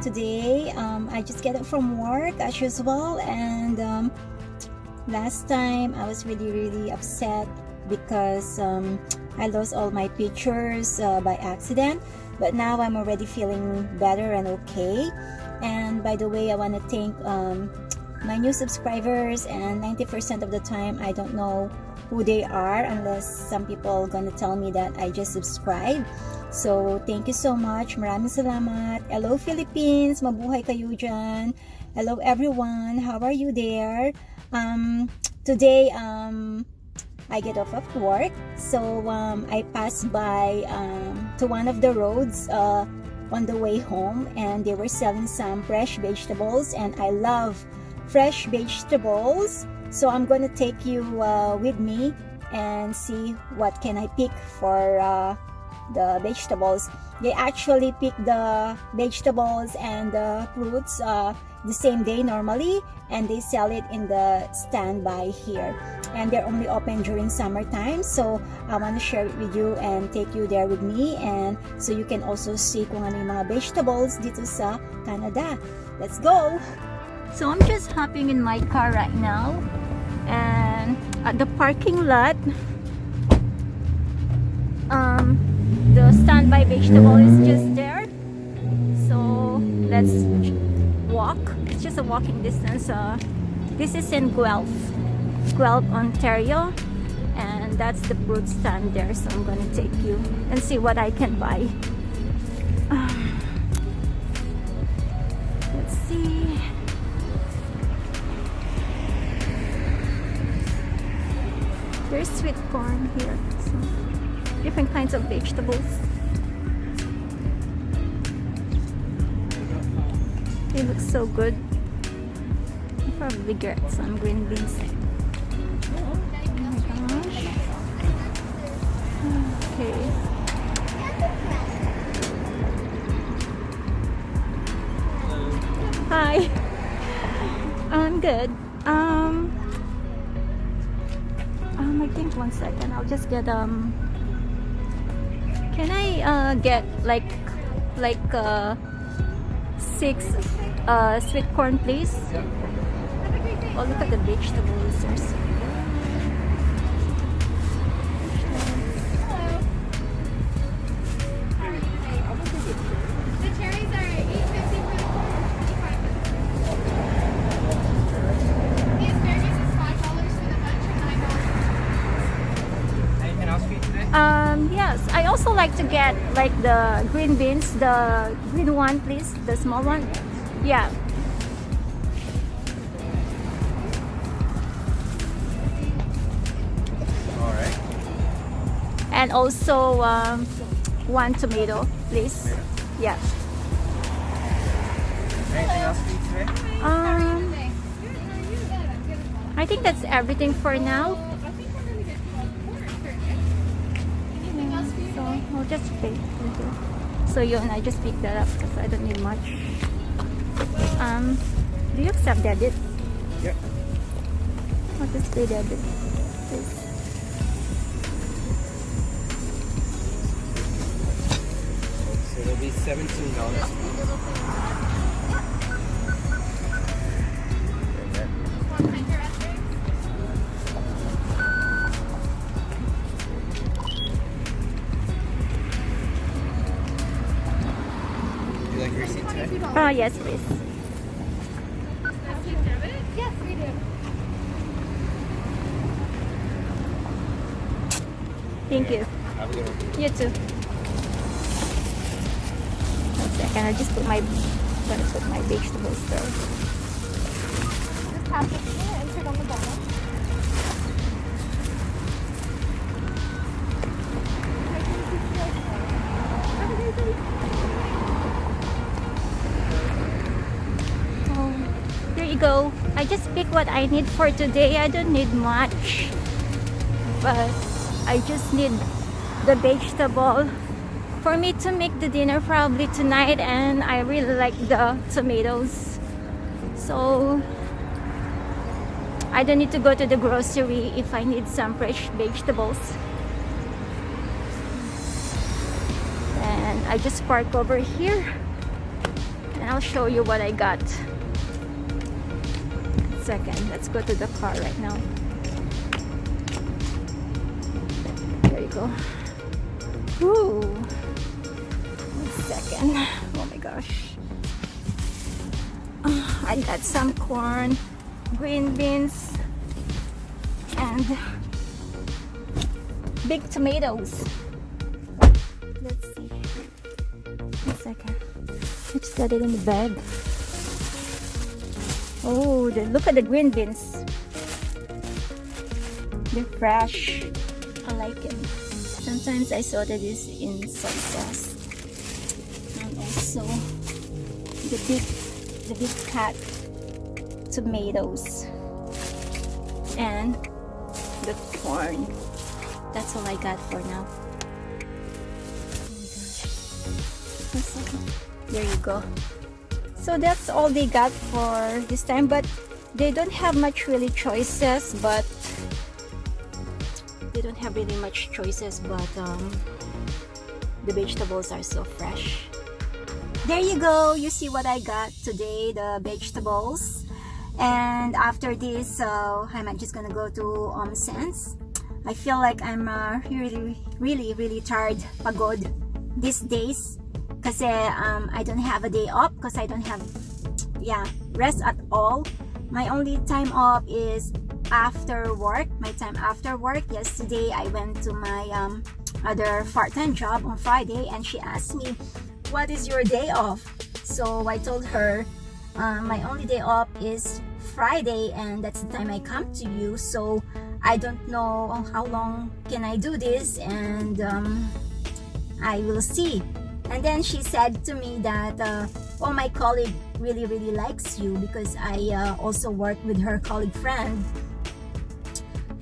today. I just get up from work as usual, and last time I was really upset because I lost all my pictures by accident, but now I'm already feeling better and okay. And by the way, I want to thank my new subscribers, and 90% of the time I don't know who they are unless some people gonna tell me that I just subscribed. So thank you so much. Maraming salamat. Hello Philippines, mabuhay kayo dyan. Hello everyone, how are you there? Today I get off of work, so I passed by to one of the roads on the way home, and they were selling some fresh vegetables, and I love fresh vegetables, so I'm gonna take you with me and see what can I pick for the vegetables. They actually pick the vegetables and the fruits the same day normally, and they sell it in the standby here, and they're only open during summertime. So I want to share it with you and take you there with me, and so you can also see kung ano yung mga vegetables dito sa Canada. Let's go! So I'm just hopping in my car right now, and at the parking lot, the standby vegetable is just there, so let's walk. It's just a walking distance. This is in Guelph, Ontario, and that's the fruit stand there, so I'm gonna take you and see what I can buy. Let's see. There's sweet corn here, so different kinds of vegetables. They look so good. I'll probably get some green beans. Oh my gosh. Okay. Hi. I'm good. I think 1 second. I'll just get can I get like 6 sweet corn, please? Oh, look at the vegetables. There's The cherries are $8.50 for the corn, $25. The asparagus is $5 for the bunch and $9 for the Anything else for you today? yes, I also like to get like the green beans, the green one, please, the small one. Yeah. All right. And also 1 tomato, please. Yeah. Anything else for you today? I think that's everything for now. So I'll just pay. So yun, I just picked that up because I don't need much. Do you accept debit? Yep. I'll just pay debit, please. So it'll be $17. Would you like your receipt today? Oh, yes, please. Yes, we do. Thank you. Have a good one. You too. 1 second, I'll just put my vegetables there. Just tap it here and turn on the button. Oh, here you go. I just pick what I need for today. I don't need much, but I just need the vegetable for me to make the dinner probably tonight, and I really like the tomatoes, so I don't need to go to the grocery if I need some fresh vegetables. And I just park over here, and I'll show you what I got. Second, let's go to the car right now. There you go. Woo! One second. Oh my gosh. I got some corn, green beans, and big tomatoes. Let's see. One second. I just got it in the bag. Oh, look at the green beans. They're fresh. I like it. Sometimes I saute this in soy sauce. And also the big cut tomatoes and the corn. That's all I got for now. Oh my gosh. There you go. So that's all they got for this time, but they don't have much really choices, but the vegetables are so fresh. There you go. You see what I got today, the vegetables. And after this, I'm just gonna go to Homesense. I feel like I'm really tired, pagod these days. Kasi I don't have a day off because I don't have rest at all. My only time off is after work, my time after work. Yesterday I went to my other part-time job on Friday, and she asked me, what is your day off? So I told her my only day off is Friday, and that's the time I come to you. So I don't know how long can I do this, and I will see. And then she said to me that my colleague really likes you, because I also work with her colleague friend.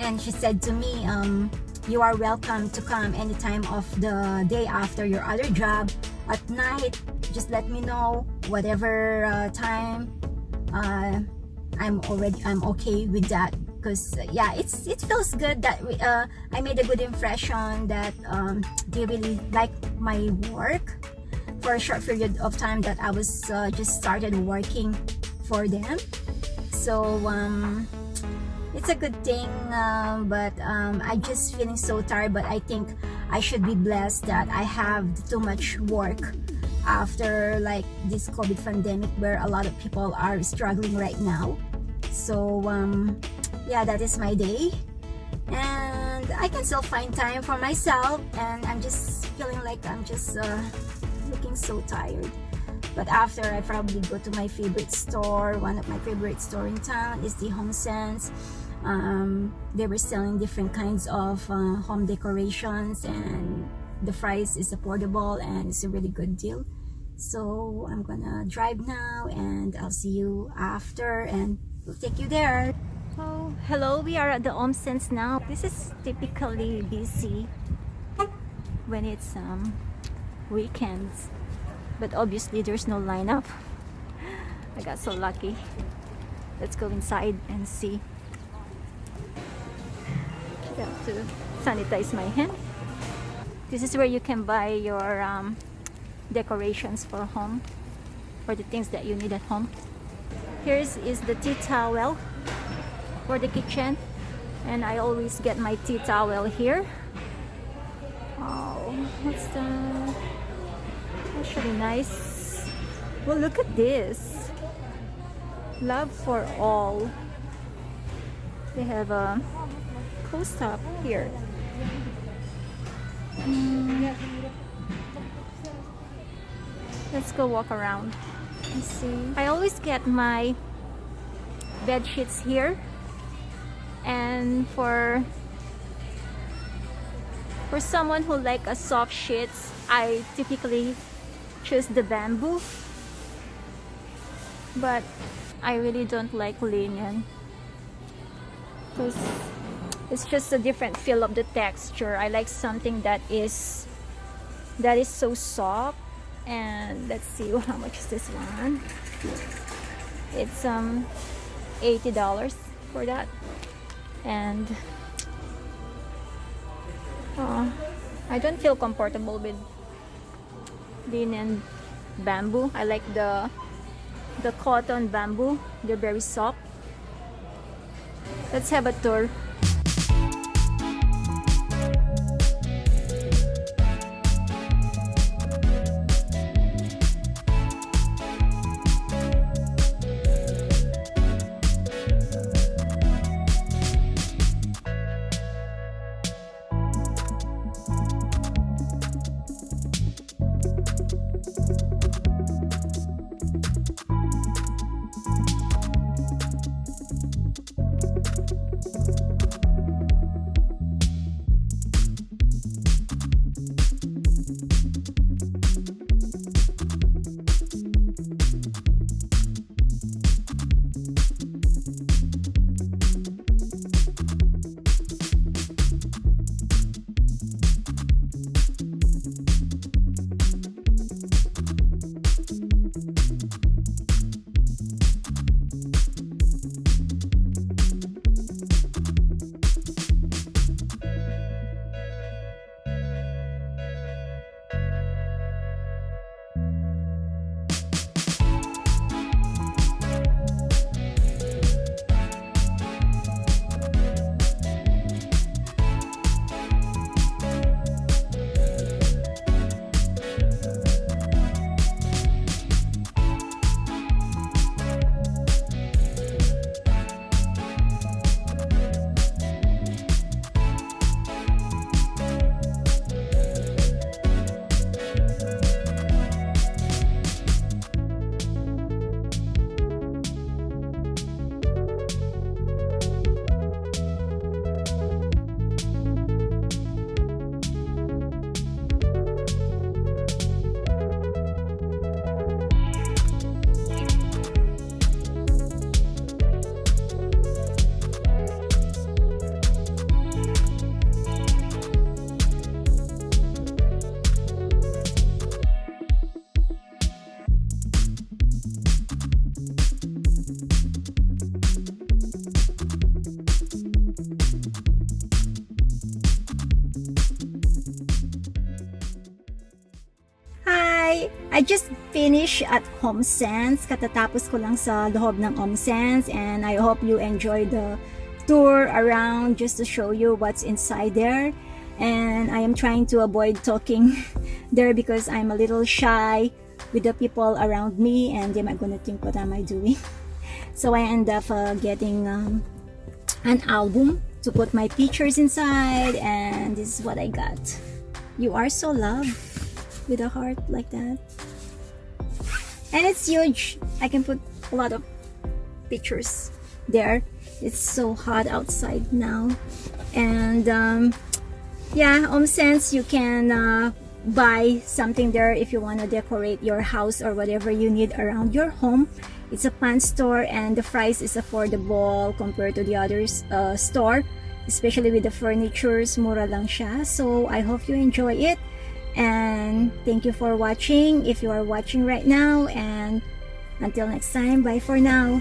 And she said to me, you are welcome to come anytime of the day after your other job. At night, just let me know, whatever time. I'm okay with that, because it feels good that I made a good impression that they really like my work for a short period of time that I was just started working for them. So it's a good thing, but I just feeling so tired. But I think I should be blessed that I have too much work after like this COVID pandemic, where a lot of people are struggling right now. So that is my day, and I can still find time for myself, and I'm just feeling like I'm just looking so tired. But after, I probably go to my favorite store. One of my favorite store in town is the Homesense. They were selling different kinds of home decorations, and the price is affordable, and it's a really good deal. So I'm gonna drive now, and I'll see you after, and we'll take you there. Oh, hello, we are at the Homesense now. This is typically busy when it's weekends, but obviously there's no lineup. I got so lucky. Let's go inside and see. I have to sanitize my hand. This is where you can buy your decorations for home, for the things that you need at home. Here is the tea towel for the kitchen, and I always get my tea towel here. Oh, what's that? Actually nice. Well, look at this. Love for all. They have a post up here. Let's go walk around and see. I always get my bed sheets here, and for someone who like a soft sheets, I typically choose the bamboo, but I really don't like linen because it's just a different feel of the texture. I like something that is so soft. And let's see, how much is this one? It's $80 for that. And I don't feel comfortable with linen bamboo. I like the the cotton bamboo. They're very soft. Let's have a tour. I just finished at Homesense. Katatapos ko lang sa loob ng Homesense, and I hope you enjoy the tour around just to show you what's inside there. And I am trying to avoid talking there because I'm a little shy with the people around me, and they might gonna think what am I doing. So I end up getting an album to put my pictures inside, and this is what I got. You are so loved, with a heart like that, and it's huge. I can put a lot of pictures there. It's so hot outside now, and yeah, Homesense, you can buy something there if you want to decorate your house or whatever you need around your home. It's a pan store, and the price is affordable compared to the other store, especially with the furnitures. Mura lang siya. So I hope you enjoy it, and thank you for watching if you are watching right now, and until next time, bye for now.